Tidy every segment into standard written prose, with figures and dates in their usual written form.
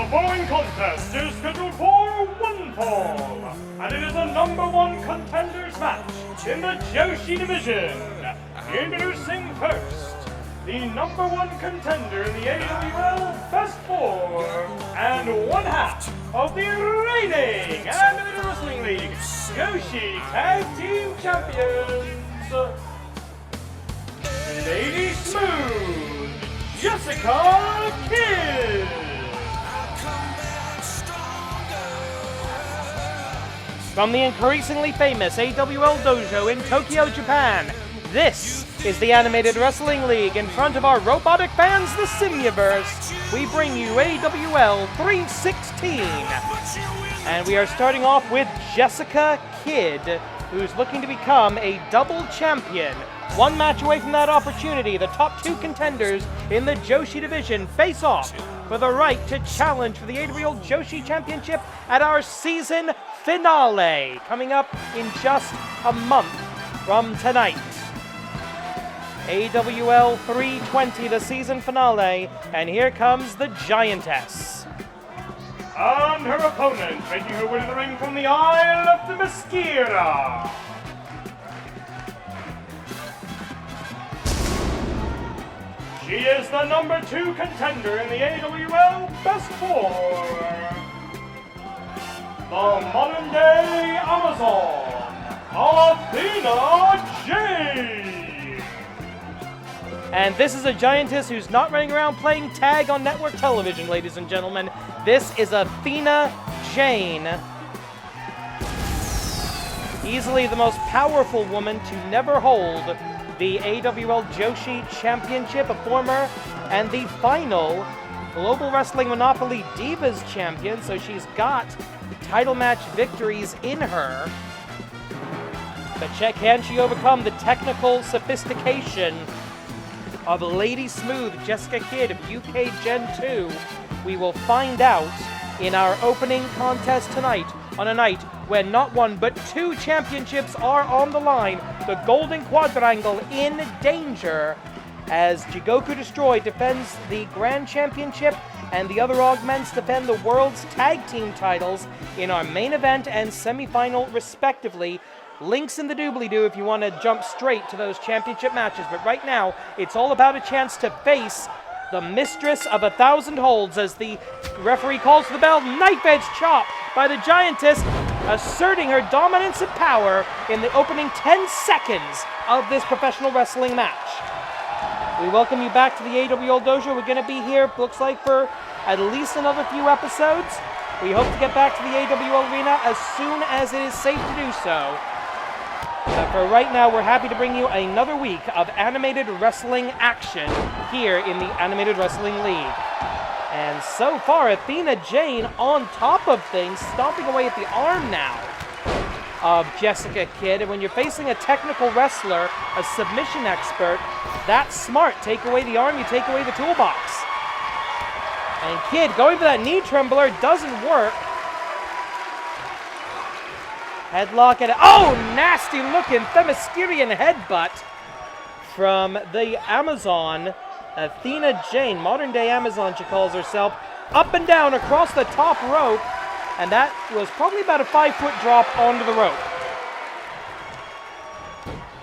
following contest is scheduled for one fall, and it is a #1 contenders match in the Joshi division. Introducing first, the #1 contender in the AWL Best 4 and 1/2 of the reigning Animated Wrestling League Joshi Tag Team Champions, Lady Smooth, Jessica Kid. From the increasingly famous AWL dojo in Tokyo, Japan, this is the Animated Wrestling League. In front of our robotic fans, the Simyaverse, we bring you AWL 316. And we are starting off with Jessica Kid, who's looking to become a double champion. One match away from that opportunity, the top 2 contenders in the Joshi division face off for the right to challenge for the AWL Joshi Championship at our season finale, coming up in just a month from tonight. AWL 320, the season finale, and here comes the Giantess. And her opponent, making her way to the ring from the Isle of the Mesquira. She is the #2 contender in the AWL Best 4. The modern-day Amazon, Athena Jane. And this is a giantess who's not running around playing tag on network television, ladies and gentlemen. This is Athena Jane. Easily the most powerful woman to never hold the AWL Joshi Championship, a former and the final Global Wrestling Monopoly Divas champion, so she's got title match victories in her. But can she overcome the technical sophistication of Lady Smooth, Jessica Kid of UK Gen 2? We will find out in our opening contest tonight, on a night when not 1 but 2 championships are on the line. The Golden Quadrangle in danger as Jigoku Destroy defends the Grand Championship and the other Augments defend the World's Tag Team titles in our main event and semifinal respectively. Links in the doobly-doo if you want to jump straight to those championship matches. But right now, it's all about a chance to face the Mistress of 1,000 Holds as the referee calls for the bell. Knife edge chop by the Giantess, asserting her dominance and power in the opening 10 seconds of this professional wrestling match. We welcome you back to the AWL Dojo. We're going to be here, looks like, for at least another few episodes. We hope to get back to the AWL Arena as soon as it is safe to do so. But for right now, we're happy to bring you another week of animated wrestling action here in the Animated Wrestling League. And so far, Athena Jane on top of things, stomping away at the arm now of Jessica Kid. And when you're facing a technical wrestler, a submission expert, that's smart. Take away the arm, you take away the toolbox. And Kid going for that knee trembler doesn't work. Headlock and oh, nasty looking Themyscirian headbutt from the Amazon, Athena Jane, modern day Amazon she calls herself, up and down across the top rope, and that was probably about a 5-foot drop onto the rope.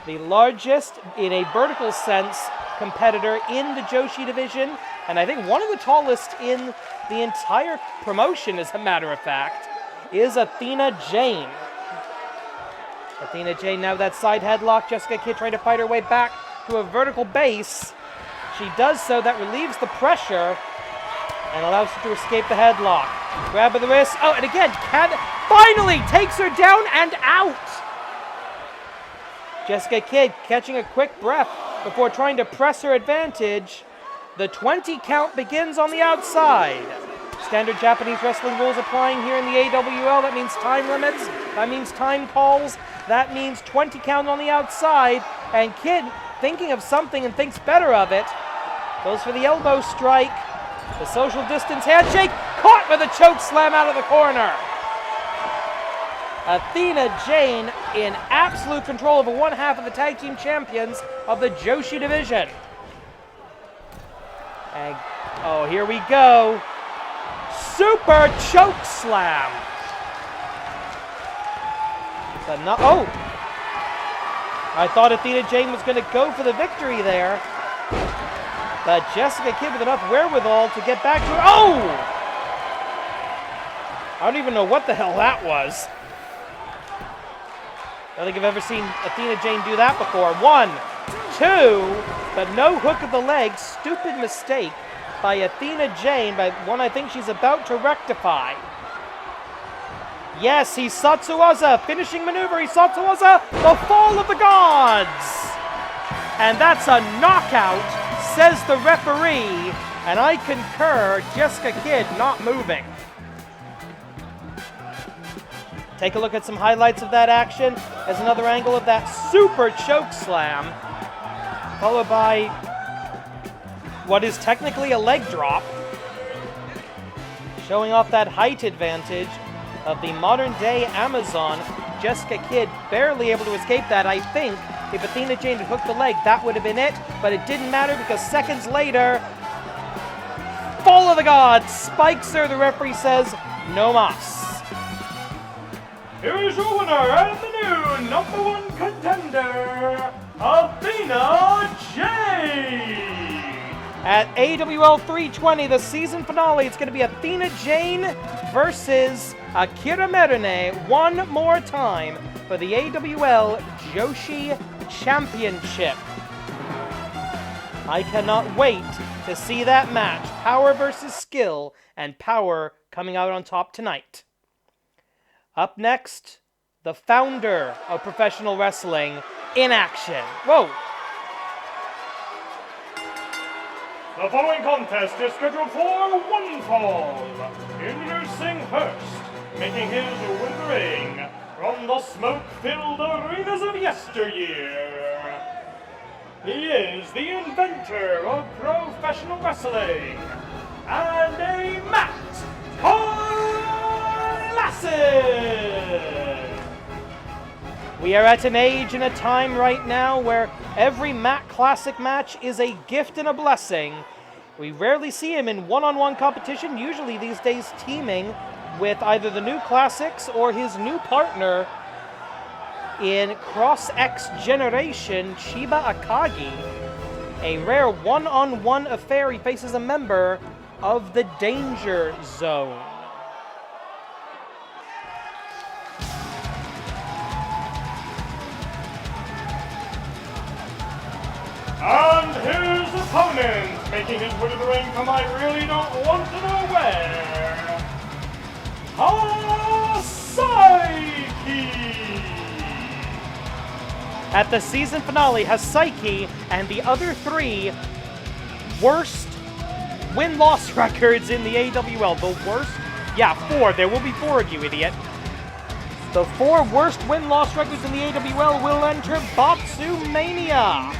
The largest, in a vertical sense, competitor in the Joshi division, and I think one of the tallest in the entire promotion, as a matter of fact, is Athena Jane. Athena Jane now that side headlock. Jessica Kid trying to fight her way back to a vertical base. She does so. That relieves the pressure and allows her to escape the headlock. Grab of the wrist. Oh, and again, finally takes her down and out. Jessica Kid catching a quick breath before trying to press her advantage. The 20 count begins on the outside. Standard Japanese wrestling rules applying here in the AWL. That means time limits. That means time calls. That means 20 count on the outside. And Kid, thinking of something and thinks better of it, goes for the elbow strike. The social distance handshake. Caught with a choke slam out of the corner. Athena Jane in absolute control over 1/2 of the tag team champions of the Joshi division. And, oh, here we go. super choke slam. But no, oh! I thought Athena Jane was going to go for the victory there. But Jessica Kidd with enough wherewithal to get back to her. Oh! I don't even know what the hell that was. I don't think I've ever seen Athena Jane do that before. 1, 2, but no hook of the leg. Stupid mistake by Athena Jane, but one I think she's about to rectify. Yes, he's Satsuwaza, finishing maneuver. He's Satsuwaza, the fall of the gods. And that's a knockout, says the referee. And I concur, Jessica Kidd not moving. Take a look at some highlights of that action. As another angle of that super choke slam, followed by what is technically a leg drop, showing off that height advantage of the modern-day Amazon. Jessica Kidd barely able to escape that. I think if Athena Jane had hooked the leg, that would have been it, but it didn't matter because seconds later, fall of the gods, spikes her, the referee says, no mas. Here is your winner and the new #1 contender, Athena Jane. At AWL 320, the season finale, it's going to be Athena Jane versus Akira Merune one more time for the AWL Joshi Championship. I cannot wait to see that match. Power versus skill, and power coming out on top tonight. Up next, the founder of professional wrestling in action. Whoa! The following contest is scheduled for one fall. Introducing first, making his way to the ring from the smoke-filled arenas of yesteryear. He is the inventor of professional wrestling and a mat classic. We are at an age and a time right now where every Mat Classic match is a gift and a blessing. We rarely see him in one-on-one competition, usually these days teaming with either the new Classics or his new partner in Cross X Generation, Chiba Akagi. A rare one-on-one affair. He faces a member of the Danger Zone. And his opponent, making his way to the ring from I really don't want to know where, Hasaiki! At the season finale, Hasaiki and the other 3 worst win-loss records in the AWL. The worst? Yeah, 4. There will be 4 of you, idiot. The 4 worst win-loss records in the AWL will enter Botsumania.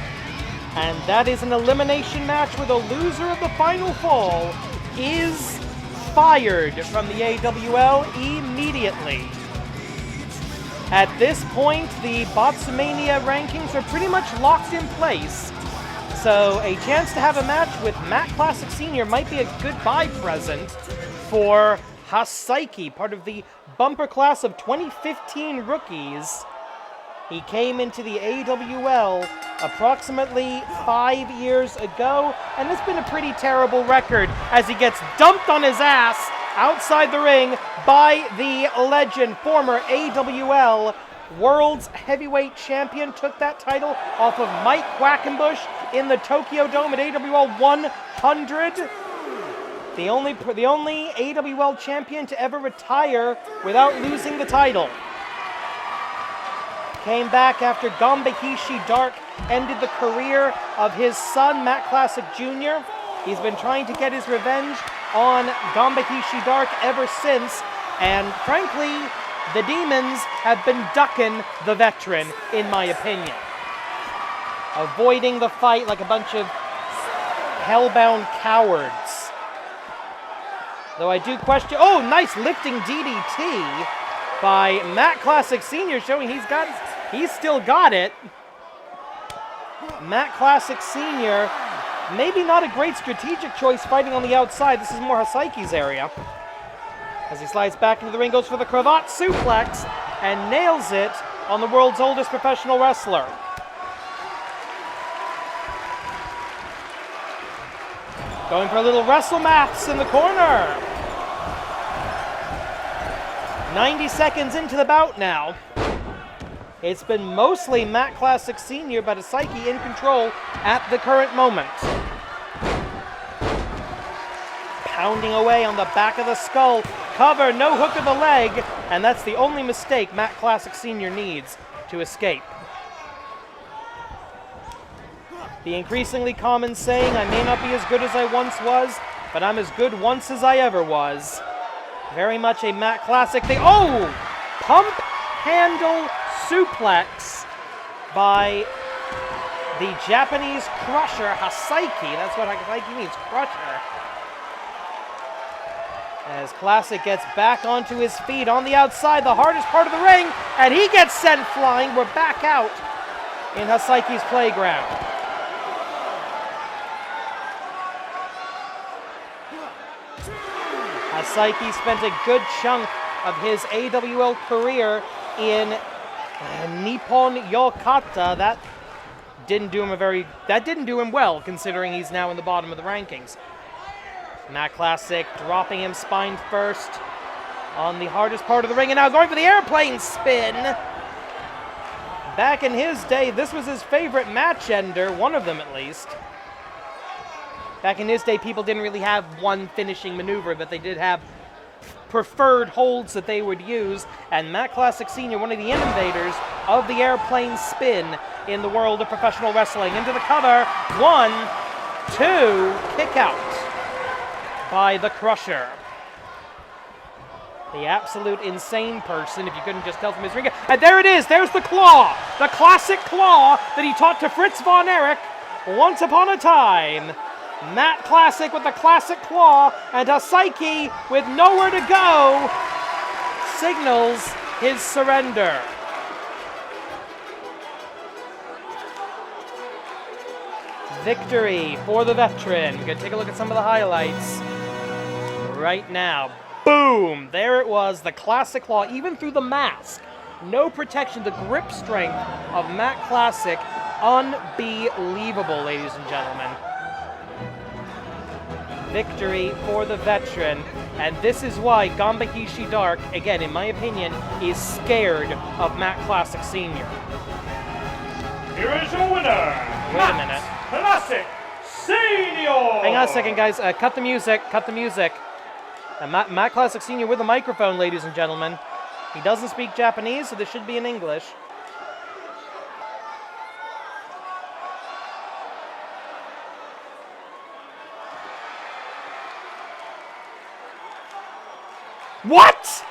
And that is an elimination match where the loser of the final fall is fired from the AWL immediately. At this point, the Botsumania rankings are pretty much locked in place. So a chance to have a match with Mat Classic Senior might be a goodbye present for Hasaiki, part of the bumper class of 2015 rookies. He came into the AWL approximately 5 years ago, and it's been a pretty terrible record as he gets dumped on his ass outside the ring by the legend, former AWL World's Heavyweight Champion. Took that title off of Mike Quackenbush in the Tokyo Dome at AWL 100. The only AWL champion to ever retire without losing the title. Came back after Ganba Dark ended the career of his son, Mat Classic Jr. He's been trying to get his revenge on Ganba Dark ever since, and frankly, the Demons have been ducking the veteran, in my opinion. Avoiding the fight like a bunch of hellbound cowards. Though I do question... Oh, nice lifting DDT by Mat Classic Senior, showing he's still got it. Mat Classic Senior, maybe not a great strategic choice fighting on the outside. This is more Hasaiki's area. As he slides back into the ring, goes for the cravat suplex and nails it on the world's oldest professional wrestler. Going for a little wrestle maths in the corner. 90 seconds into the bout now. It's been mostly Matt Classic Sr., but Hasaiki in control at the current moment. Pounding away on the back of the skull. Cover, no hook of the leg, and that's the only mistake Matt Classic Sr. needs to escape. The increasingly common saying, I may not be as good as I once was, but I'm as good once as I ever was. Very much a Matt Classic thing. Oh! Pump handle suplex by the Japanese crusher, Hasaiki. That's what Hasaiki means, crusher. As Classic gets back onto his feet on the outside, the hardest part of the ring, and he gets sent flying. We're back out in Hasaiki's playground. Hasaiki spent a good chunk of his AWL career in Nippon Yokata. That didn't do him well, considering he's now in the bottom of the rankings. Matt Classic dropping him spine first on the hardest part of the ring, and now going for the airplane spin. Back in his day, this was his favorite match ender, one of them at least. Back in his day, people didn't really have one finishing maneuver, but they did have preferred holds that they would use, and Matt Classic Sr., one of the innovators of the airplane spin in the world of professional wrestling. Into the cover, 1, 2, kick out by the Crusher. The absolute insane person, if you couldn't just tell from his ring. And there it is, there's the claw! The classic claw that he taught to Fritz von Erich once upon a time. Matt Classic with the classic claw, and Hasaiki with nowhere to go signals his surrender. Victory for the veteran. We're going to take a look at some of the highlights right now. Boom! There it was, the classic claw, even through the mask. No protection, the grip strength of Matt Classic, unbelievable, ladies and gentlemen. Victory for the veteran, and this is why Ganba Dark, again, in my opinion, is scared of Matt Classic Sr. Here is your winner, Wait a minute. Classic Senior! Hang on a second, guys. Cut the music. Cut the music. Matt Classic Sr. with a microphone, ladies and gentlemen. He doesn't speak Japanese, so this should be in English. What?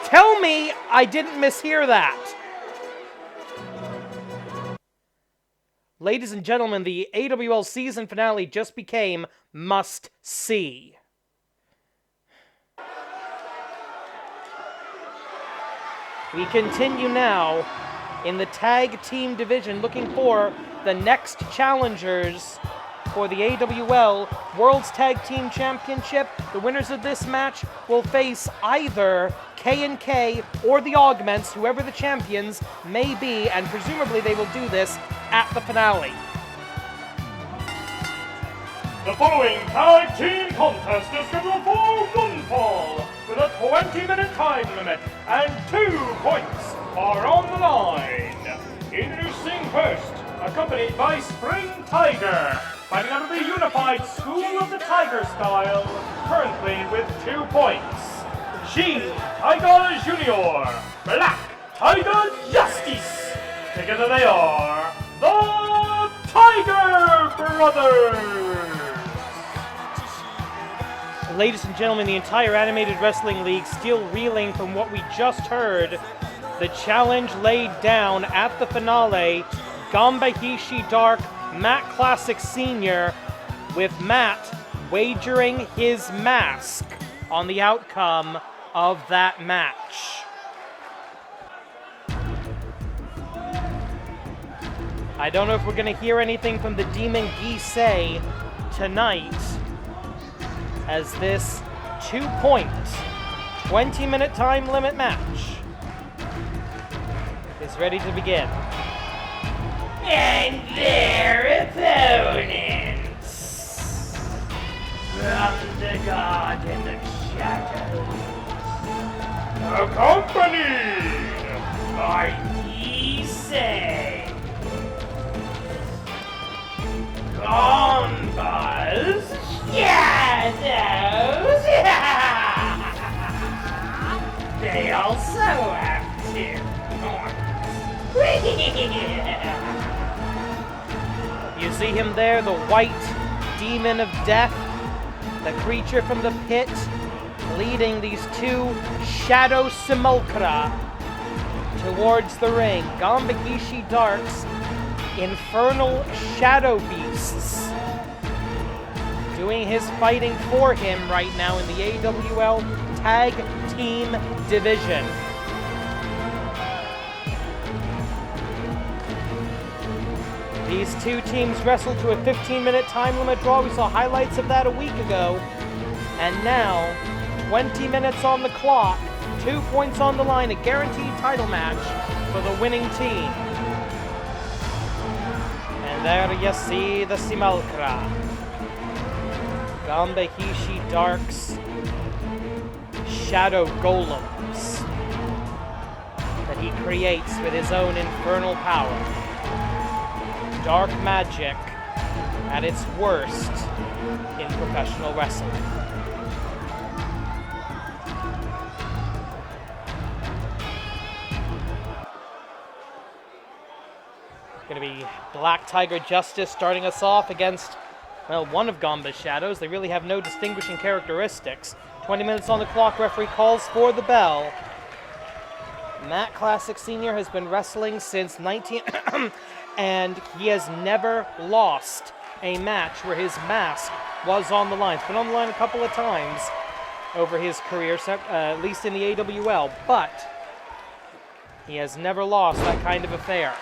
Tell me I didn't mishear that. Ladies and gentlemen, the AWL season finale just became must-see. We continue now in the tag team division, looking for the next challengers for the AWL World's Tag Team Championship. The winners of this match will face either K&K or the Augments, whoever the champions may be, and presumably they will do this at the finale. The following tag team contest is scheduled for one fall, with a 20-minute time limit, and 2 points are on the line. Introducing first, accompanied by Spring Tiger, fighting under the unified School of the Tiger style, currently with 2 points. Shin Tiger Jr., Black Tiger Justice. Together they are the Tiger Brothers. Ladies and gentlemen, the entire Animated Wrestling League still reeling from what we just heard. The challenge laid down at the finale. Ganba Dark, Matt Classic Sr., with Matt wagering his mask on the outcome of that match. I don't know if we're going to hear anything from the Demon Gisei tonight as this 2-point, 20-minute time limit match is ready to begin. And their opponents from the Garden of Shadows, Accompanied by Issei, Ganba's Shadows. They also have 2 points. You see him there, the white demon of death, the creature from the pit, leading these 2 shadow simulacra towards the ring. Ganba Dark's infernal shadow beasts doing his fighting for him right now in the AWL Tag Team Division. These 2 teams wrestled to a 15-minute time limit draw. We saw highlights of that a week ago. And now, 20 minutes on the clock, 2 points on the line, a guaranteed title match for the winning team. And there you see the Simulacra. Ganba Dark's shadow golems that he creates with his own infernal power. Dark magic at its worst in professional wrestling. Going to be Black Tiger Justice starting us off against, well, one of Ganba's shadows. They really have no distinguishing characteristics. 20 minutes on the clock, referee calls for the bell. Matt Classic Sr. has been wrestling since and he has never lost a match where his mask was on the line. It's been on the line a couple of times over his career, at least in the AWL, but he has never lost that kind of affair.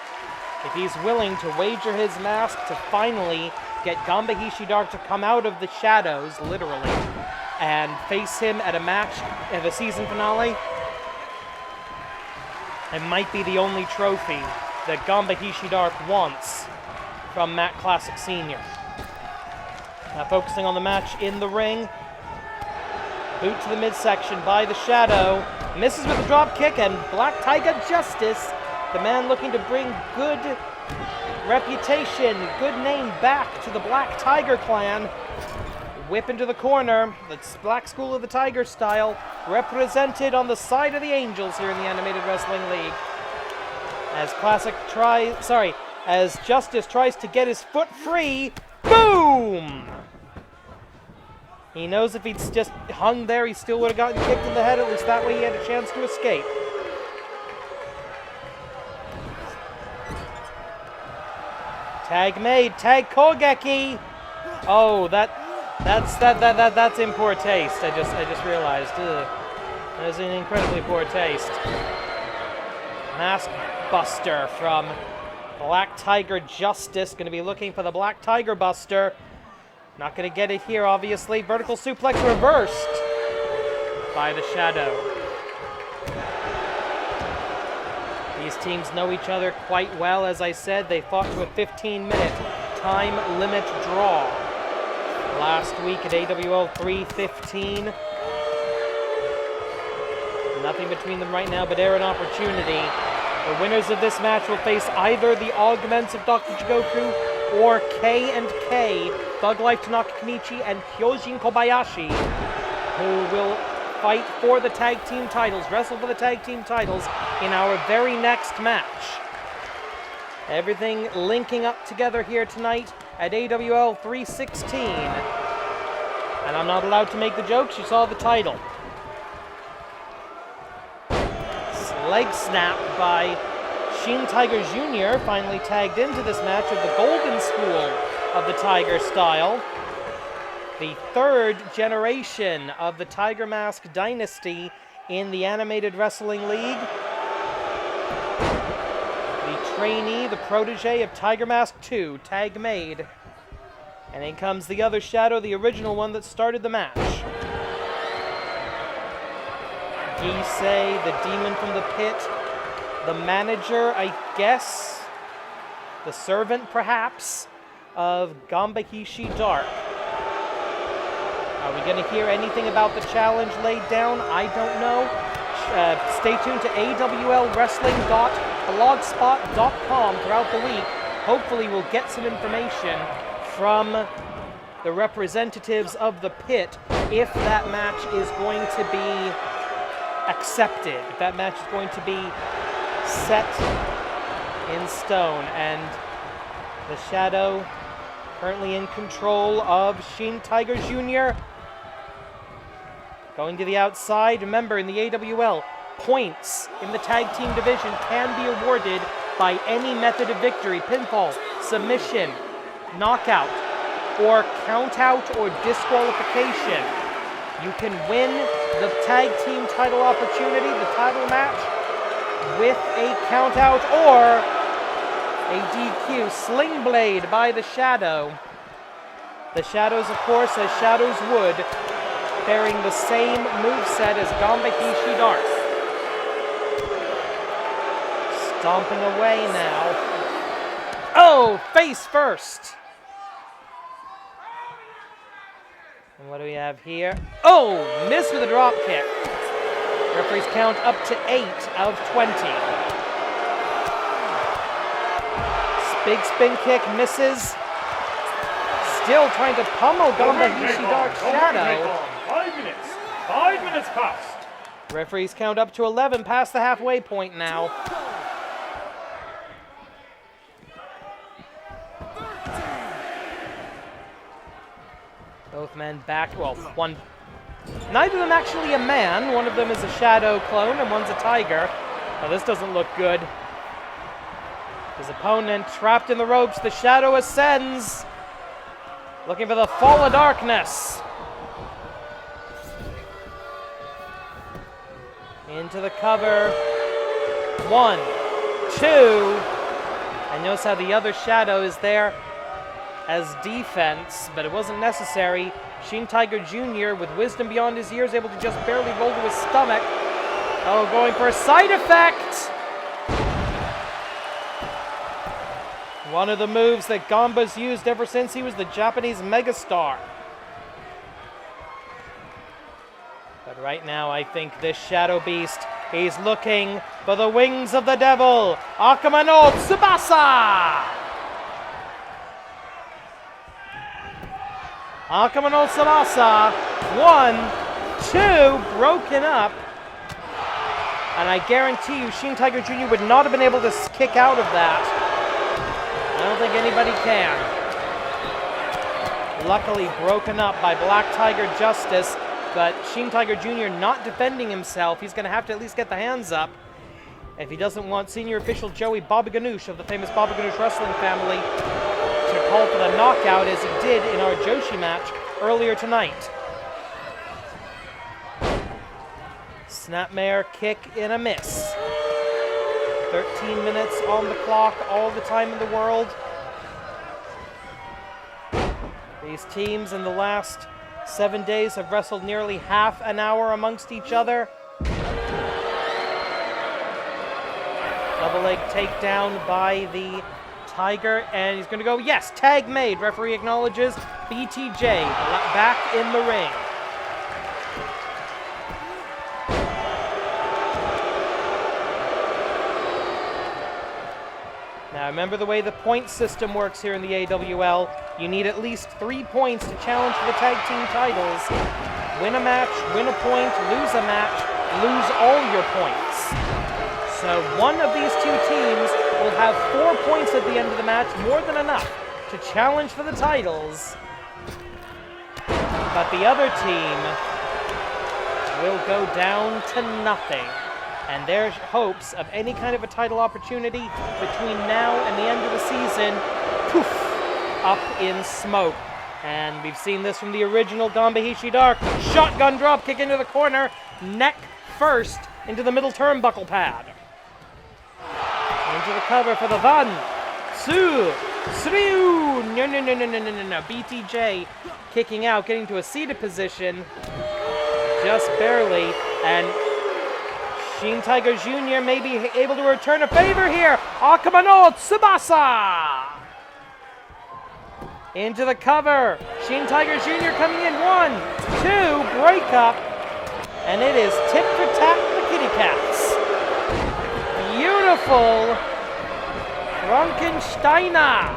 If he's willing to wager his mask to finally get Ganba Dark to come out of the shadows, literally, and face him at a match at the season finale, it might be the only trophy that Ganba Dark wants from Matt Classic Sr. Now focusing on the match in the ring. Boot to the midsection by the Shadow. Misses with a drop kick, and Black Tiger Justice, the man looking to bring good reputation, good name back to the Black Tiger clan. Whip into the corner. That's Black School of the Tiger style, represented on the side of the Angels here in the Animated Wrestling League. As Justice tries to get his foot free, boom! He knows if he'd just hung there, he still would have gotten kicked in the head. At least that way he had a chance to escape. Tag made, tag Kogeki. Oh, that's in poor taste. I just realized. Ugh. That is in incredibly poor taste. Mask Buster from Black Tiger Justice. Going to be looking for the Black Tiger Buster. Not going to get it here, obviously. Vertical suplex reversed by the Shadow. These teams know each other quite well. As I said, they fought to a 15-minute time limit draw last week at AWL 315. Nothing between them right now but air and opportunity. The winners of this match will face either the Augments of Dr. Jigoku or K&K, Thug Life Tanaka Kenichi and Hyojin Kobayashi, who will fight for the tag team titles, wrestle for the tag team titles in our very next match. Everything linking up together here tonight at AWL 316. And I'm not allowed to make the jokes, you saw the title. Leg snap by Shin Tiger Jr. finally tagged into this match of the Golden School of the Tiger style. The third generation of the Tiger Mask dynasty in the Animated Wrestling League. The trainee, the protege of Tiger Mask 2, tag made. And in comes the other Shadow, the original one that started the match. Gisei, the demon from the pit, the manager, I guess, the servant perhaps, of Ganba Dark. Are we going to hear anything about the challenge laid down? I don't know. Stay tuned to awlwrestling.blogspot.com throughout the week. Hopefully we'll get some information from the representatives of the pit if that match is going to be accepted, if that match is going to be set in stone. And the Shadow currently in control of Shin Tiger Jr. Going to the outside. Remember, in the AWL, points in the tag team division can be awarded by any method of victory: pinfall, submission, knockout, or countout or disqualification. You can win the tag team title opportunity, the title match, with a countout or a DQ. Sling Blade by the Shadow. The Shadows, of course, as Shadows would, bearing the same moveset as Ganba Dark. Stomping away now. Oh, face first. And what do we have here? Oh, missed with a drop kick. Referees count up to 8 out of 20. Big spin kick misses. Still trying to pummel Ganba Dark's Shadow. 5 minutes. 5 minutes passed. Referees count up to 11, past the halfway point now. Both men back, well, one, neither of them actually a man. One of them is a Shadow clone and one's a Tiger. Now this doesn't look good. His opponent trapped in the ropes. The Shadow ascends, looking for the Fall of Darkness. Into the cover. 1, 2. And notice how the other Shadow is there as defense, but it wasn't necessary. Shin Tiger Jr., with wisdom beyond his years, able to just barely roll to his stomach. Oh, going for a side effect! One of the moves that Ganba's used ever since he was the Japanese megastar. But right now, I think this Shadow Beast, he's looking for the wings of the devil. Akuma no Tsubasa! Akuma no Tsubasa. 1, 2, broken up. And I guarantee you, Shin Tiger Jr. would not have been able to kick out of that. I don't think anybody can. Luckily broken up by Black Tiger Justice, but Shin Tiger Jr. not defending himself. He's going to have to at least get the hands up if he doesn't want senior official Joey Baba Ganoush of the famous Baba Ganoush wrestling family to call for the knockout as he did in our Joshi match earlier tonight. Snapmare kick in a miss. 13 minutes on the clock, all the time in the world. These teams in the last 7 days have wrestled nearly half an hour amongst each other. Double leg takedown by the Tiger, and he's going to go, yes, tag made. Referee acknowledges. BTJ back in the ring. Now remember the way the point system works here in the AWL. You need at least 3 points to challenge for the tag team titles. Win a match, win a point, lose a match, lose all your points. So one of these two teams will have 4 points at the end of the match, more than enough to challenge for the titles. But the other team will go down to nothing. And their hopes of any kind of a title opportunity between now and the end of the season, poof, up in smoke. And we've seen this from the original Ganba Dark. Shotgun drop kick into the corner, neck first into the middle turnbuckle pad. Into the cover for the 1, 2, Sryu! No. BTJ kicking out, getting to a seated position. Just barely. And Shin Tiger Jr. may be able to return a favor here. Akuma no Tsubasa! Into the cover. Shin Tiger Jr. coming in. 1, 2, break up. And it is tit for tat for the kitty cats. Beautiful. Frankensteiner.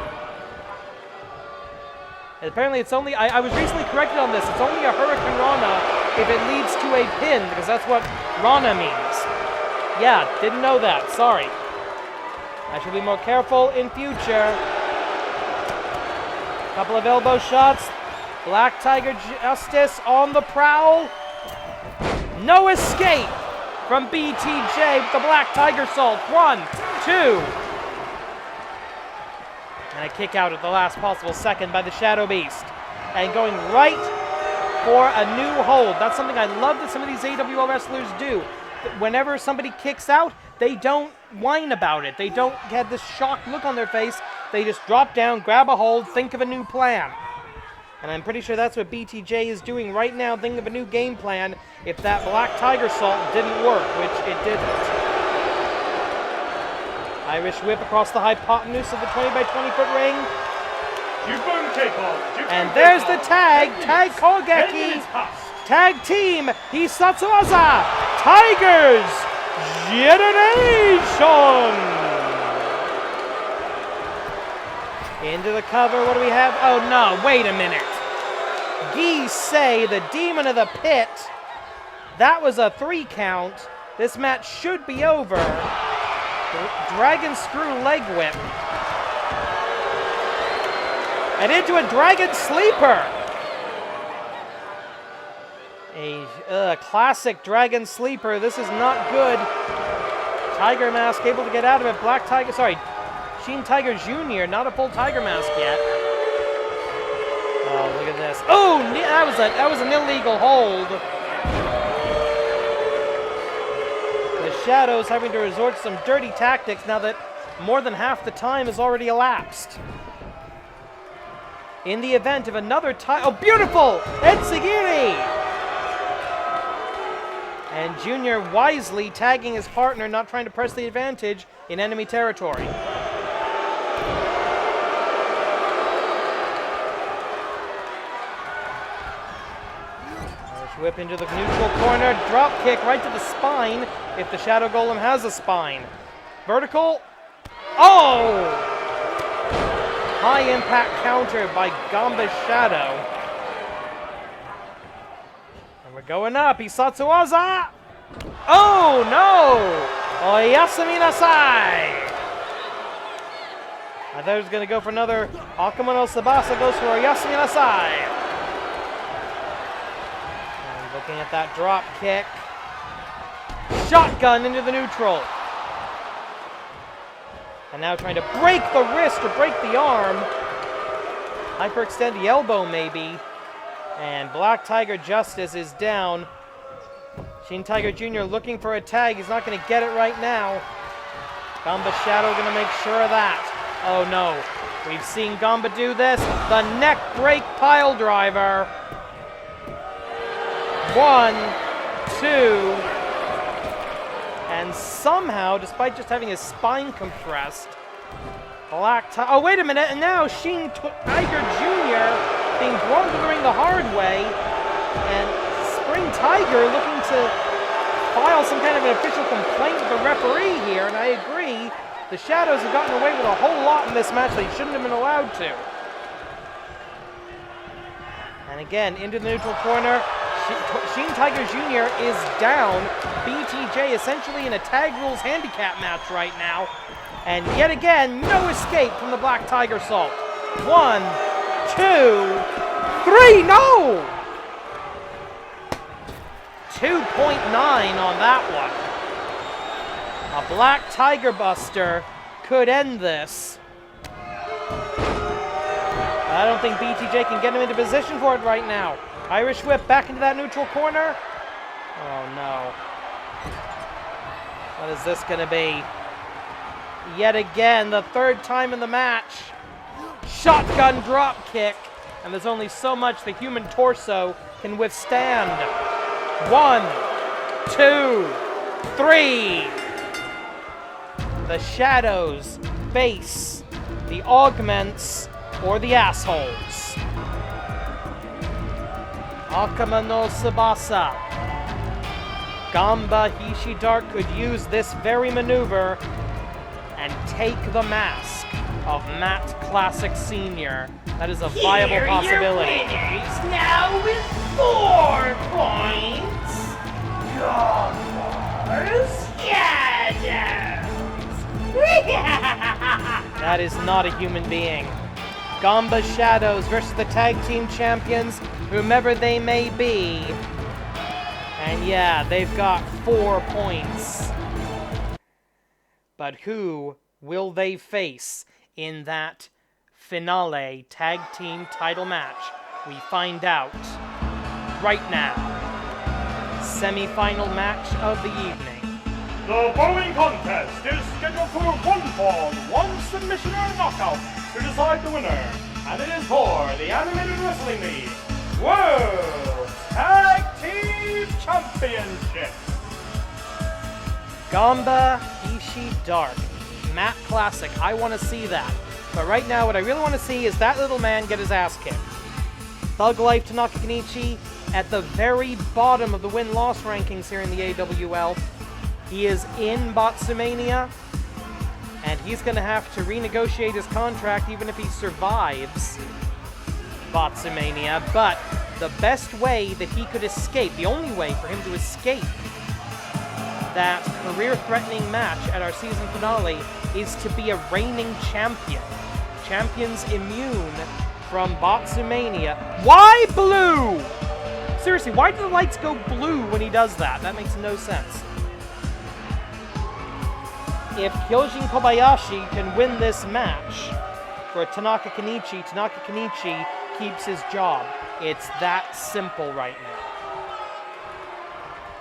Apparently it's only, I was recently corrected on this, it's only a Hurricane Rana if it leads to a pin, because that's what Rana means. Yeah, didn't know that, sorry. I should be more careful in future. Couple of elbow shots. Black Tiger Justice on the prowl. No escape from BTJ with the Black Tiger Salt. 1, 2. And a kick out at the last possible second by the Shadow Beast. And going right for a new hold. That's something I love that some of these AWL wrestlers do. Whenever somebody kicks out, they don't whine about it. They don't get this shocked look on their face. They just drop down, grab a hold, think of a new plan. And I'm pretty sure that's what BTJ is doing right now, thinking of a new game plan if that Black Tiger Salt didn't work, which it didn't. Irish whip across the hypotenuse of the 20 by 20 foot ring. And there's the tag. Tag Kogeki. Tag team. Hisatsuwaza. Tigers Generation. Into the cover. What do we have? Oh no, wait a minute. Gisei, the Demon of the Pit. That was a 3 count. This match should be over. Dragon Screw Leg Whip. And into a Dragon Sleeper. A classic Dragon Sleeper. This is not good. Tiger Mask able to get out of it. Black Tiger, sorry, Shin Tiger Jr., not a full Tiger Mask yet. Oh, look at this. Oh, that was an illegal hold. The Shadows having to resort to some dirty tactics now that more than half the time has already elapsed. In the event of another oh, beautiful! Etsugiri! And Junior wisely tagging his partner, not trying to press the advantage in enemy territory. Whip into the neutral corner, drop kick right to the spine, if the Shadow Golem has a spine. Vertical, oh! High impact counter by Ganba's Shadow. And we're going up, Hisatsuwaza! Oh no! Oyasumi nasai! I thought he was going to go for another Akuma no Tsubasa, goes for Oyasumi nasai. Looking at that drop kick. Shotgun into the neutral. And now trying to break the wrist or break the arm. Hyperextend the elbow maybe. And Black Tiger Justice is down. Shin Tiger Jr. looking for a tag. He's not going to get it right now. Ganba Shadow going to make sure of that. Oh no. We've seen Ganba do this. The neck break pile driver. 1, 2, and somehow, despite just having his spine compressed, Black Tiger, oh wait a minute, and now Shin Tiger Jr. being brought to the ring the hard way, and Spring Tiger looking to file some kind of an official complaint with the referee here, and I agree, the Shadows have gotten away with a whole lot in this match they shouldn't have been allowed to. And again, into the neutral corner. Shin Tiger Jr. is down. BTJ essentially in a tag rules handicap match right now. And yet again, no escape from the Black Tiger Salt. 1, 2, 3, no! 2.9 on that one. A Black Tiger Buster could end this. I don't think BTJ can get him into position for it right now. Irish whip back into that neutral corner. Oh no. What is this going to be? Yet again, the third time in the match. shotgun drop kick, and there's only so much the human torso can withstand. 1, 2, 3. The shadows face the augments or the assholes. Akama no Tsubasa. Ganba Dark could use this very maneuver and take the mask of Matt Classic Sr. That is a viable possibility. Here are your winners, now with 4 points. Ganba's Shadows. That is not a human being. Ganba Shadows versus the tag team champions, whomever they may be. And yeah, they've got 4 points. But who will they face in that finale tag team title match? We find out right now. Semi-final match of the evening. The following contest is scheduled for 1 fall, 1 submission or knockout to decide the winner. And it is for the Animated Wrestling League World Tag Team Championship. Ganba Dark, Matt Classic. I want to see that. But right now, what I really want to see is that little man get his ass kicked. Thug Life Tanaka Kenichi at the very bottom of the win-loss rankings here in the AWL. He is in Botsumania, and he's going to have to renegotiate his contract even if he survives Botsumania. But the best way that he could escape, the only way for him to escape that career-threatening match at our season finale, is to be a reigning champion. Champions immune from Botsumania. Why blue? Seriously, why do the lights go blue when he does that? That makes no sense. If Hyojin Kobayashi can win this match for Tanaka Kenichi, Tanaka Kenichi keeps his job. It's that simple right now.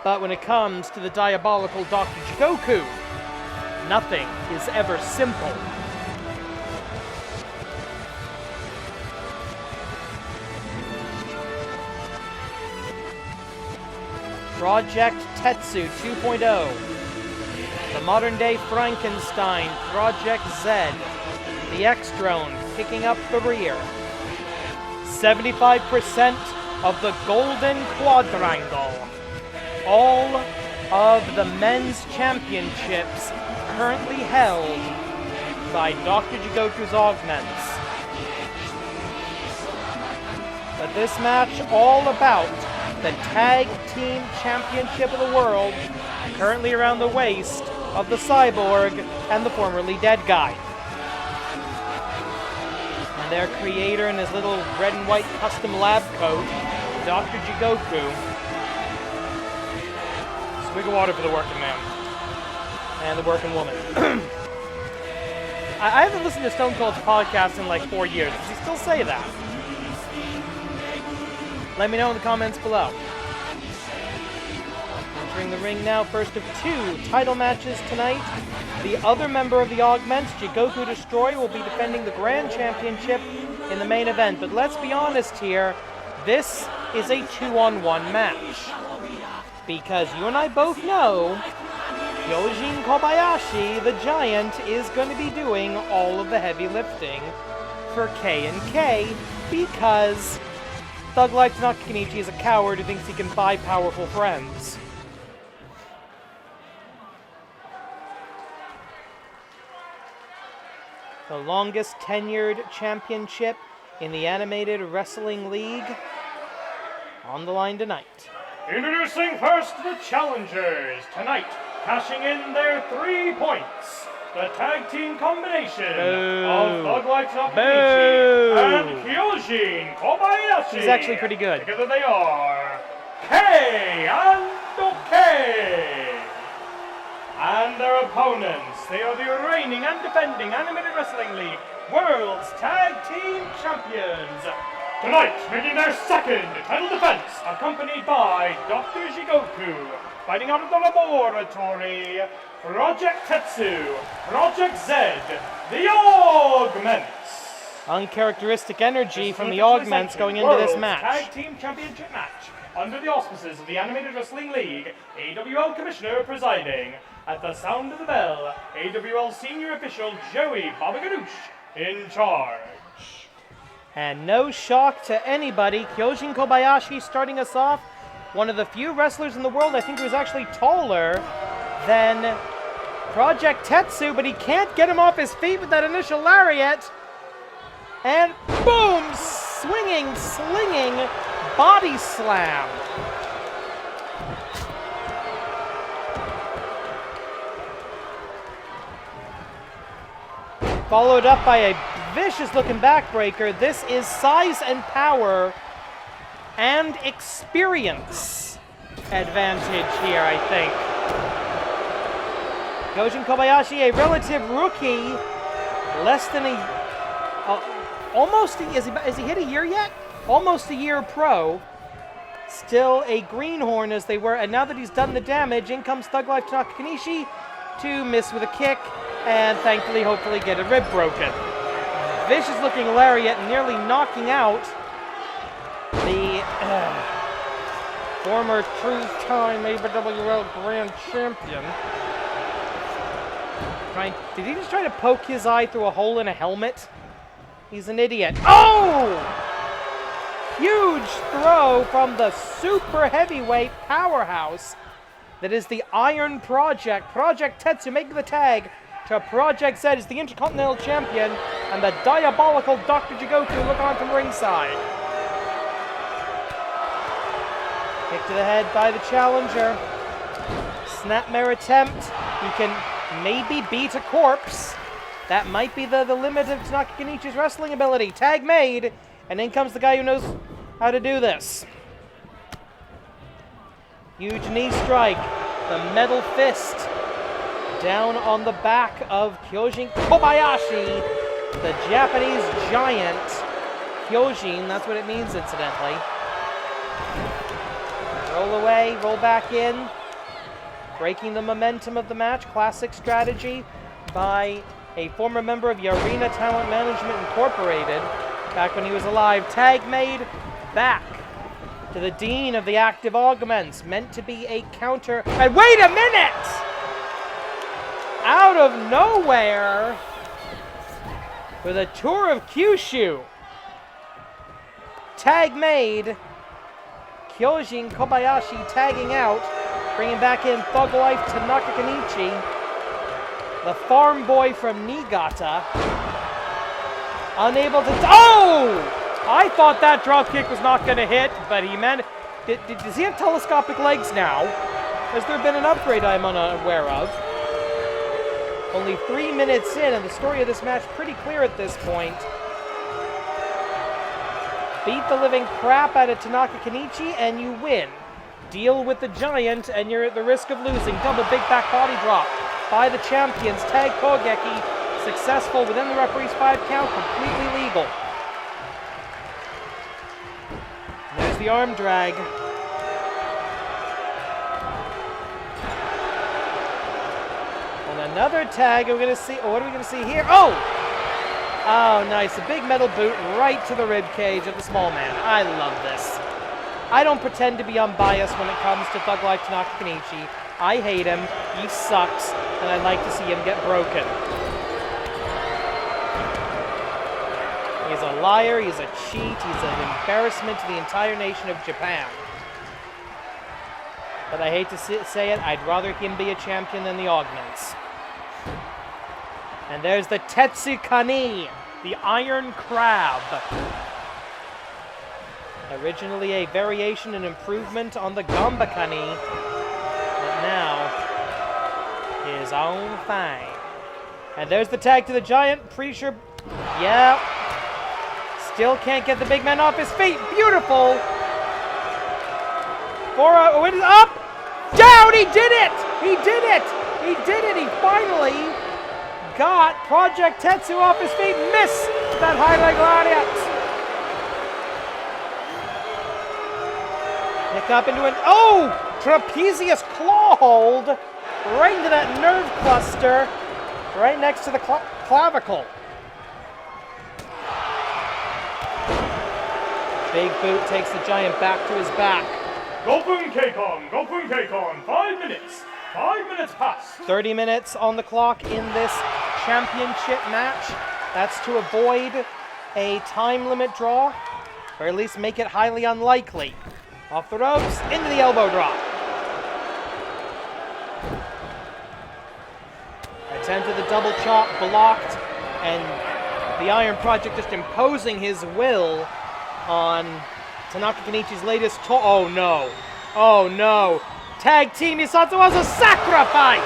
But when it comes to the diabolical Dr. Jigoku, nothing is ever simple. Project Tetsu 2.0. The modern-day Frankenstein, Project Z. The X-Drone picking up the rear. 75% of the Golden Quadrangle. All of the men's championships currently held by Dr. Jigoku's Augments. But this match all about the Tag Team Championship of the World, currently around the waist of the Cyborg and the formerly dead guy. And their creator in his little red and white custom lab coat, Dr. Jigoku. Swig of water for the working man. And the working woman. I haven't listened to Stone Cold's podcast in like 4 years. Does he still say that? Let me know in the comments below. Entering the ring now, first of 2 title matches tonight. The other member of the Augments, Jigoku Destroy, will be defending the Grand Championship in the main event. But let's be honest here, this is a 2-on-1 match. Because you and I both know, Hyojin Kobayashi, the Giant, is going to be doing all of the heavy lifting for K&K because Thug Life Tanaka Kenichi is a coward who thinks he can buy powerful friends. The longest tenured championship in the Animated Wrestling League on the line tonight. Introducing first the challengers tonight, cashing in their 3 points. The tag team combination of Thug Life Tanaka Kenichi and Hyojin Kobayashi. She's actually pretty good. Together they are K and OK. And their opponents, they are the reigning and defending Animated Wrestling League World's Tag Team Champions. Tonight, making their second title defense, accompanied by Dr. Jigoku, fighting out of the laboratory, Project Tetsu, Project Z, the Augments. Uncharacteristic energy from the Officially Augments sanctioned going into this World match. Tag Team Championship match under the auspices of the Animated Wrestling League, AWL Commissioner presiding. At the sound of the bell, AWL Senior Official Joey Babaganoush in charge. And no shock to anybody, Kyojin Kobayashi starting us off. One of the few wrestlers in the world, I think, who is actually taller than Project Tetsu, but he can't get him off his feet with that initial lariat. And boom! Swinging, slinging, body slam. Followed up by a vicious-looking backbreaker. This is size and power and experience advantage here, I think. Kyojin Kobayashi, a relative rookie, less than almost, has he hit a year yet? Almost a year pro. Still a greenhorn as they were, and now that he's done the damage, in comes Thug Life Tanaka Kanishi to miss with a kick, and thankfully, hopefully get a rib broken. Vicious looking lariat, nearly knocking out the former two-time AWL Grand Champion. Did he just try to poke his eye through a hole in a helmet? He's an idiot. Oh! Huge throw from the super heavyweight powerhouse that is the Iron Project. Project Tetsu making the tag to Project Z as the Intercontinental Champion, and the diabolical Dr. Jigoku look on from ringside. Kick to the head by the challenger. Snapmare attempt. You can maybe beat a corpse. That might be the limit of Tanaka Kanichi's wrestling ability. Tag made, and in comes the guy who knows how to do this. Huge knee strike. The metal fist down on the back of Kyojin Kobayashi, the Japanese giant. Kyojin, that's what it means, incidentally. Roll away, roll back in. Breaking the momentum of the match. Classic strategy by a former member of the Arena Talent Management Incorporated back when he was alive. Tag made back to the Dean of the Active Augments. Meant to be a counter. And wait a minute! Out of nowhere, with a tour of Kyushu. Tag made. Kyojin Kobayashi tagging out. Bringing back in Thug Life Tanaka Kanichi. The farm boy from Niigata. Unable to... Oh! I thought that dropkick was not going to hit, but he meant... Does he have telescopic legs now? Has there been an upgrade I'm unaware of? Only 3 minutes in, and the story of this match pretty clear at this point. Beat the living crap out of Tanaka Kanichi, and you win. Deal with the giant, and you're at the risk of losing. Double big back body drop by the champions. Tag Kogeki, successful within the referee's 5 count, completely legal. And there's the arm drag. And another tag we're going to see. What are we going to see here? Oh! Oh, nice. A big metal boot right to the rib cage of the small man. I love this. I don't pretend to be unbiased when it comes to Thug Life Tanaka Kanichi. I hate him, he sucks, and I'd like to see him get broken. He's a liar, he's a cheat, he's an embarrassment to the entire nation of Japan. But I hate to say it, I'd rather him be a champion than the Augments. And there's the Tetsu Kani, the Iron Crab. Originally a variation and improvement on the Ganba Kani, but now his own thing. And there's the tag to the giant. Pretty sure, yeah. Still can't get the big man off his feet. Beautiful. It is up, down. He did it. He did it. He did it. He finally got Project Tetsu off his feet. Miss that high leg lariat. Pick up into an, oh! Trapezius claw hold right into that nerve cluster right next to the clavicle. Big Boot takes the Giant back to his back. Gopun Keikon, 5 minutes. 5 minutes pass. 30 minutes on the clock in this championship match. That's to avoid a time limit draw, or at least make it highly unlikely. Off the ropes, into the elbow drop. Attempt at the double chop, blocked, and the Iron Project just imposing his will on Tanaka Kenichi's latest oh no. Oh no. Tag team Misatsu was a sacrifice!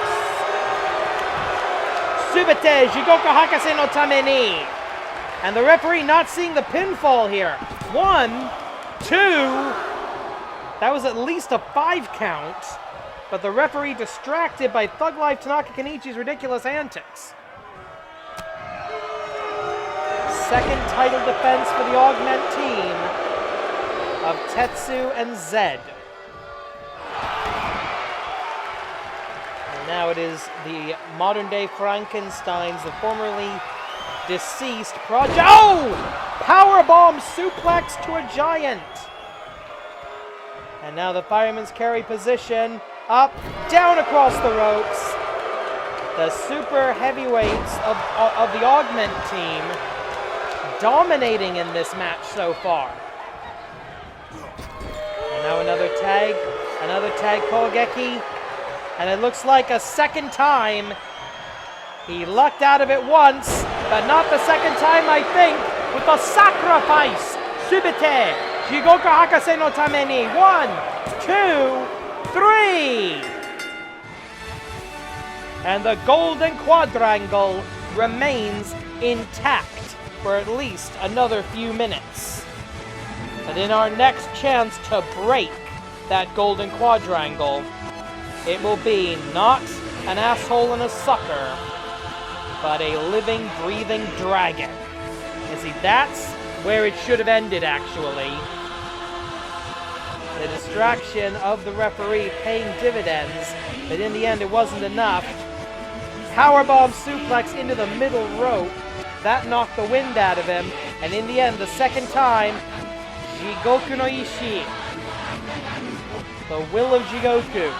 Subite Jigoku Hakase no Tame ni. And the referee not seeing the pinfall here. 1, 2. That was at least a 5 count. But the referee distracted by Thug Life Tanaka Kenichi's ridiculous antics. Second title defense for the Augment team of Tetsu and Zed. And now it is the modern-day Frankensteins, the formerly deceased Project. Oh! Powerbomb suplex to a Giant. And now the Fireman's Carry position. Up, down across the ropes. The super heavyweights of the Augment team dominating in this match so far. And now another tag Kogeki. And it looks like a second time. He lucked out of it once, but not the second time, I think, with the sacrifice. Subite, Jigoku Hakase no Tame ni. 1, 2, 3! And the Golden Quadrangle remains intact for at least another few minutes. But in our next chance to break that Golden Quadrangle, it will be not an asshole and a sucker, but a living, breathing dragon. And see, that's where it should have ended, actually. The distraction of the referee paying dividends, but in the end it wasn't enough. Powerbomb suplex into the middle rope. That knocked the wind out of him. And in the end, the second time, Jigoku no Ishii. The will of Jigoku.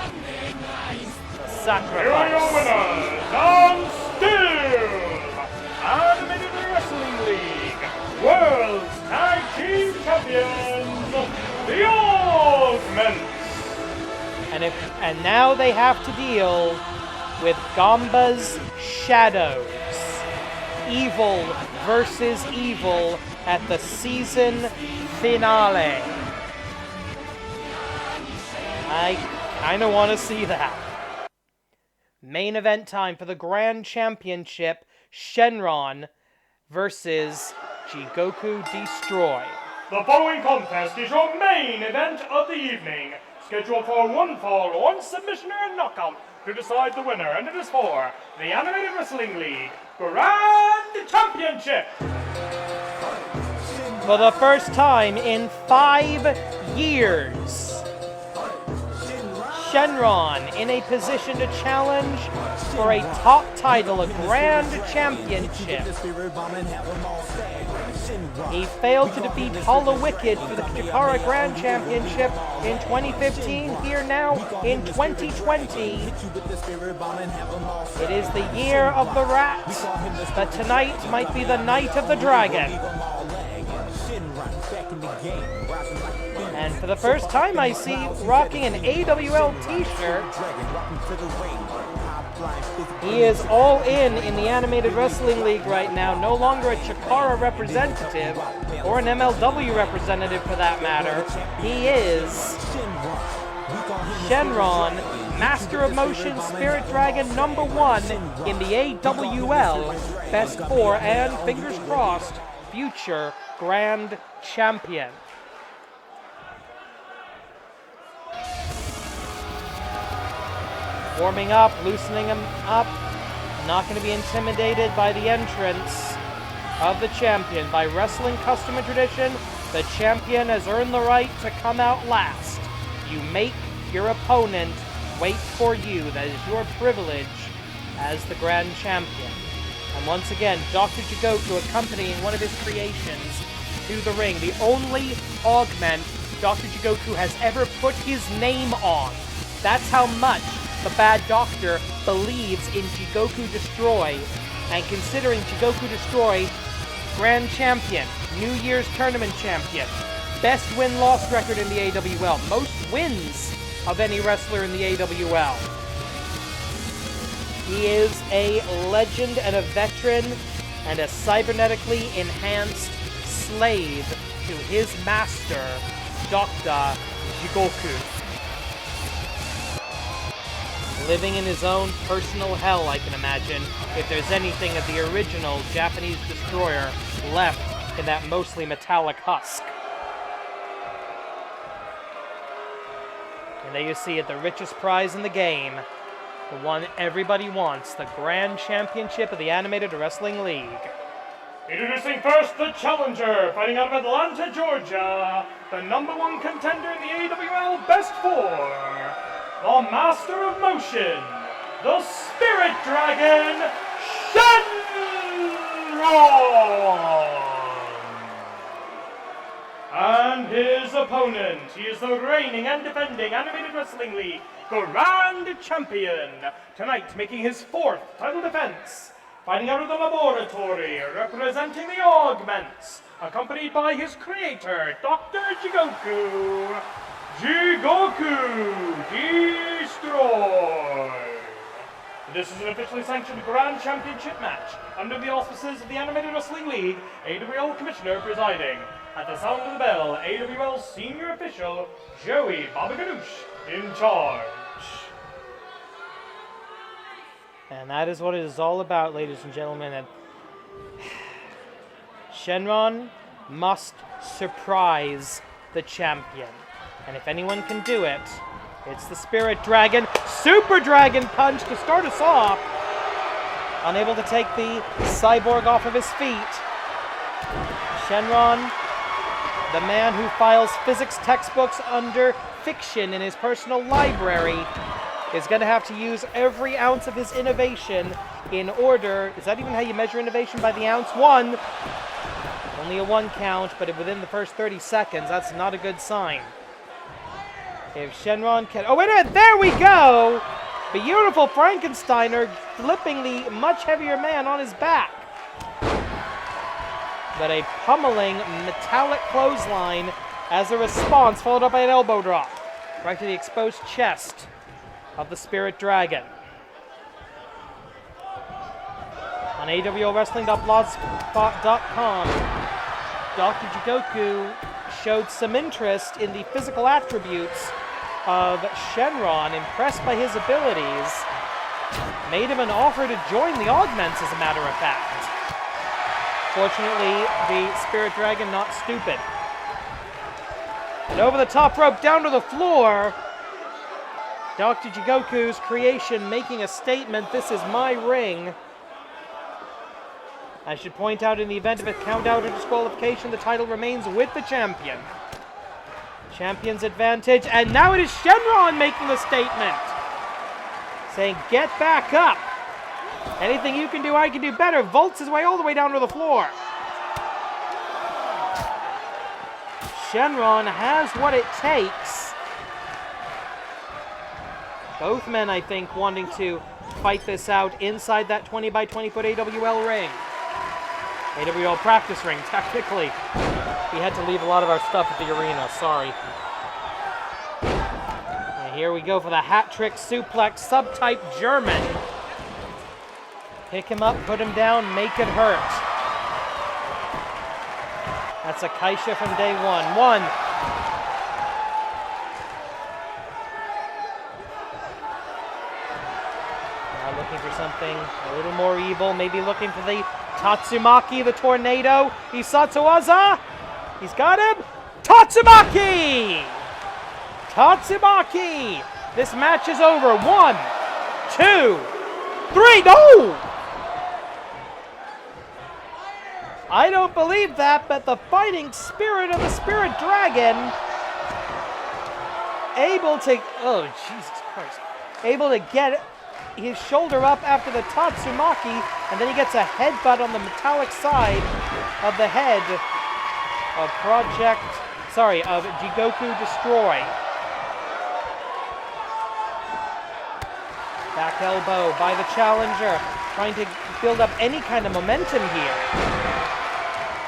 The sacrifice. Here are your winners, and still, Animated Wrestling League World's Tag Team Champions, the Augments. And now they have to deal with Ganba's shadows. Evil versus evil at the season finale. I kind of want to see that. Main event time for the Grand Championship, Shynron versus Jigoku Destroy. The following contest is your main event of the evening, scheduled for 1 fall, 1 submission and knockout to decide the winner, and it is for the Animated Wrestling League Grand Championship. For the first time in 5 years, Shynron in a position to challenge for a top title, a Grand Championship. He failed to defeat Hollow Wicked for the Chikara Grand Championship in 2015. Here now in 2020. It is the year of the rat, but tonight might be the night of the dragon. And for the first time I see rocking an AWL t-shirt. He is all in the Animated Wrestling League right now, no longer a Chikara representative, or an MLW representative for that matter. He is Shynron, Master of Motion Spirit Dragon #1 in the AWL, Best 4, and fingers crossed, future Grand Champion. Warming up, loosening him up. Not going to be intimidated by the entrance of the champion. By wrestling custom and tradition, the champion has earned the right to come out last. You make your opponent wait for you. That is your privilege as the Grand Champion. And once again, Dr. Jigoku accompanying one of his creations to the ring. The only augment Dr. Jigoku has ever put his name on. That's how much the Bad Doctor believes in Jigoku Destroy. And considering Jigoku Destroy, Grand Champion, New Year's Tournament Champion, best win-loss record in the AWL, most wins of any wrestler in the AWL. He is a legend and a veteran and a cybernetically enhanced slave to his master, Dr. Jigoku. Living in his own personal hell, I can imagine, if there's anything of the original Japanese destroyer left in that mostly metallic husk. And there you see it, the richest prize in the game. The one everybody wants, the Grand Championship of the Animated Wrestling League. Introducing first the challenger, fighting out of Atlanta, Georgia, the #1 contender in the AWL Best 4, the Master of Motion, the Spirit Dragon, Shynron! And his opponent, he is the reigning and defending Animated Wrestling League Grand Champion, tonight making his 4th title defense, fighting out of the laboratory, representing the Augments, accompanied by his creator, Dr. Jigoku, Jigoku Destroy. This is an officially sanctioned Grand Championship match under the auspices of the Animated Wrestling League, AWL Commissioner presiding. At the sound of the bell, AWL Senior Official Joey Babaganoush in charge. And that is what it is all about, ladies and gentlemen. And Shynron must surprise the champion. And if anyone can do it, it's the Spirit Dragon. Super Dragon Punch to start us off. Unable to take the cyborg off of his feet. Shynron, the man who files physics textbooks under fiction in his personal library, is going to have to use every ounce of his innovation in order... Is that even how you measure innovation? By the ounce? 1! Only a 1 count, but within the first 30 seconds, that's not a good sign. If Shynron can... Oh, wait a minute! There we go! Beautiful Frankensteiner flipping the much heavier man on his back. But a pummeling metallic clothesline as a response, followed up by an elbow drop. Right to the exposed chest of the Spirit Dragon. On AWLWrestling.blogspot.com, Dr. Jigoku showed some interest in the physical attributes of Shynron, impressed by his abilities, made him an offer to join the Augments, as a matter of fact. Fortunately, the Spirit Dragon not stupid. And over the top rope, down to the floor, Dr. Jigoku's creation making a statement, this is my ring. I should point out, in the event of a count-out or disqualification, the title remains with the champion. Champion's advantage, and now it is Shynron making the statement. Saying, get back up. Anything you can do, I can do better. Vaults his way all the way down to the floor. Shynron has what it takes. Both men, I think, wanting to fight this out inside that 20 by 20 foot AWL ring. AWL practice ring, technically. We had to leave a lot of our stuff at the arena, sorry. And here we go for the hat trick suplex, subtype German. Pick him up, put him down, make it hurt. That's a Kaisha from day one. 1. Now looking for something a little more evil, maybe looking for the Tatsumaki, the tornado. Isatsuwaza. He's got him. Tatsumaki! Tatsumaki! This match is over. 1, 2, 3. No! I don't believe that, but the fighting spirit of the Spirit Dragon, able to, oh Jesus Christ, able to get his shoulder up after the Tatsumaki, and then he gets a headbutt on the metallic side of the head of Jigoku Destroy. Back elbow by the challenger, trying to build up any kind of momentum here.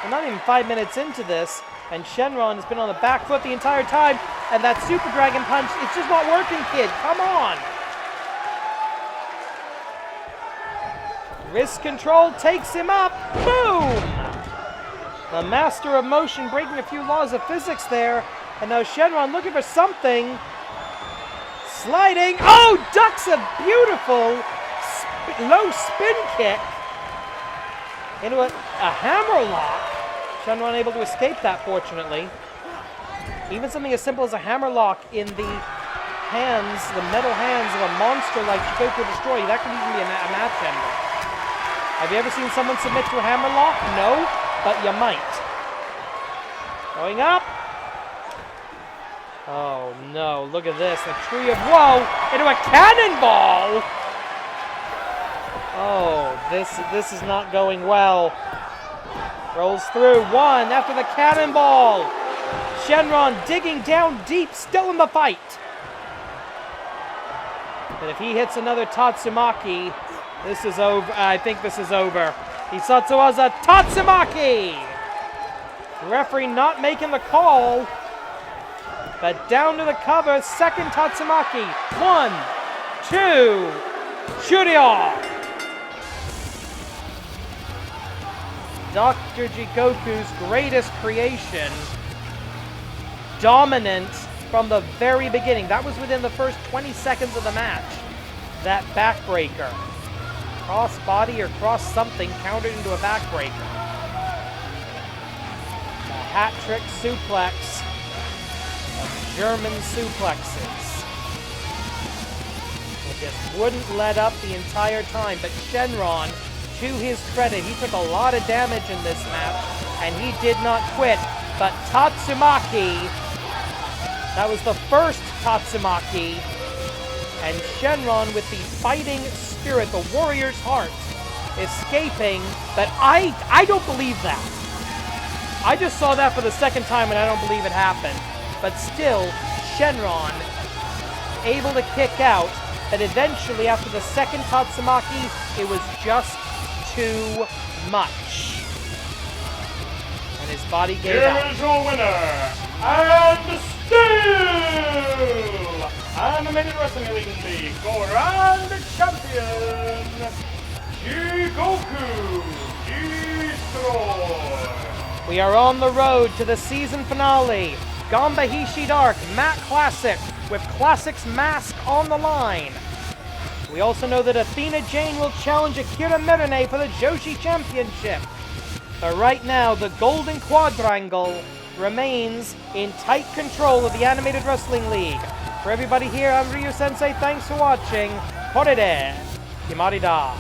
We're not even 5 minutes into this, and Shynron has been on the back foot the entire time, and that Super Dragon Punch, it's just not working, kid. Come on. Wrist control takes him up. Boom! The master of motion breaking a few laws of physics there, and now Shynron looking for something. Sliding. Oh, ducks a beautiful low spin kick into a hammer lock. Shynron able to escape that, fortunately. Even something as simple as a hammer lock in the hands, the metal hands of a monster like Jigoku Destroy, that could even be a match ender. Have you ever seen someone submit to a hammer lock? No, but you might. Going up. Oh no, look at this. A tree of woe into a cannonball! Oh, this is not going well. Rolls through. One after the cannonball. Shynron digging down deep, still in the fight. But if he hits another Tatsumaki, this is over. I think this is over. Hisatsuwaza Tatsumaki! Referee not making the call. But down to the cover, second Tatsumaki. 1, 2, Shuryo! Dr. Jigoku's greatest creation. Dominant from the very beginning. That was within the first 20 seconds of the match. That backbreaker. Cross body or cross something countered into a backbreaker. A hat trick suplex. German suplexes. It just wouldn't let up the entire time, but Shynron, to his credit, he took a lot of damage in this match, and he did not quit. But Tatsumaki, that was the first Tatsumaki, and Shynron with the fighting spirit, the warrior's heart, escaping, but I don't believe that. I just saw that for the second time, and I don't believe it happened. But still, Shynron able to kick out, but eventually after the second Tatsumaki, it was just too much. And his body gave out. Here is your winner, and still Animated Wrestling League Grand Champion, Jigoku Destroy. We are on the road to the season finale. Ganba Hishi Dark Mat Classic with Classic's mask on the line. We also know that Athena Jane will challenge Akira Mirane for the Joshi Championship. But right now, the Golden Quadrangle remains in tight control of the Animated Wrestling League. For everybody here, I'm Ryu Sensei. Thanks for watching. Korede. Kimarida.